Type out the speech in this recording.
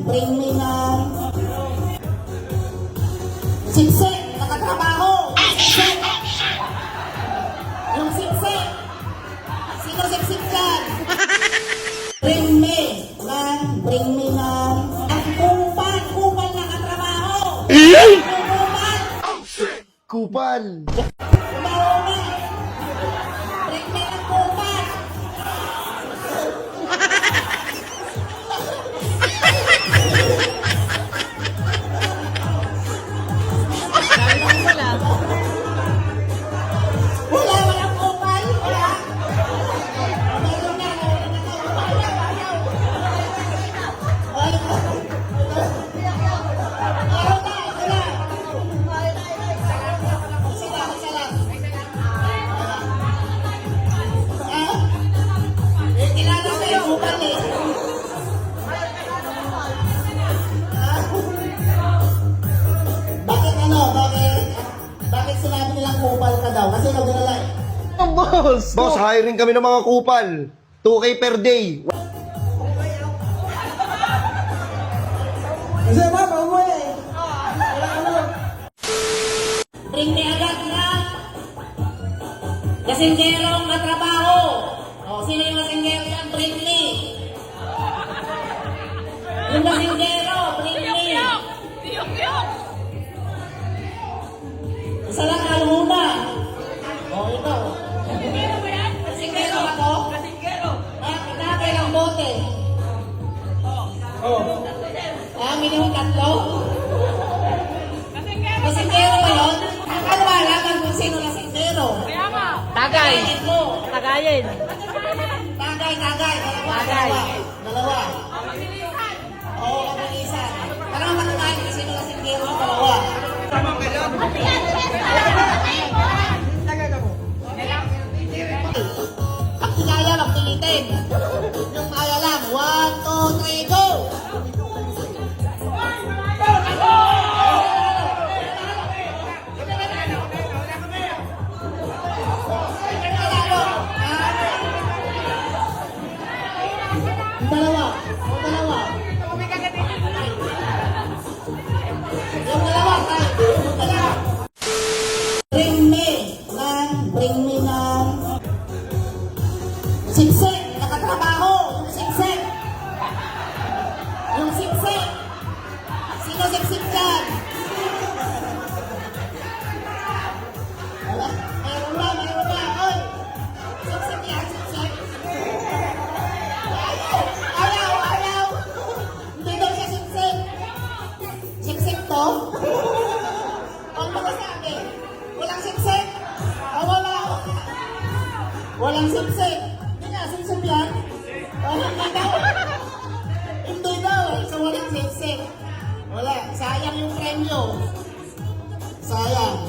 bring me ng siksik, nakatrabaho. Siksik. Yung siksik. Sino siksik dyan? Bring me ng ang kupal nakatrabaho. Kupal. Kupal! Trabaho na. Bring me ng kupal. Walang kupal. Wala. Meron na. Kilala ko yung kupal eh. Bakit ano? Bakit sinabi nilang kupal ka daw? Kasi nagdala eh. Boss, hiring kami ng mga kupal. 2K per day. Kasi mama mo eh. Bring me agad na kasinggerong katrabaho. O, sino yung kasinggero yan? Bring me. Yung kasinggero, bring me. Isa lang aluna. O, ito. Kasinggero ako? Katapay ng bote. Minimum 3? Kasinggero ba yun? Ano ba alaman kung sino kasinggero? Tagay. Tagayin. Tagay. Tagay. Dalawa. Oo, kabilisan. Para matagayin kung sino kasinggero ng dalawa. Ang kinaya, magpilitin. Yung kaya lang. 1, 2, 3, go! Dalawa. Yung dalawa. Bring me ng siksik, nakatrabaho. Yung siksik. Sino siksik dyan? Wala. Mayroon ba? Oy! Siksik yan, siksik. Ayaw. Hindi daw siya siksik. Siksik to? Huwag mo sabi. Walang siksik. Wala. Walang siksik. Hindi nga, siksik yan. Hindi daw. So walang siksik. Wala. Sayang yung premyo. Sayang.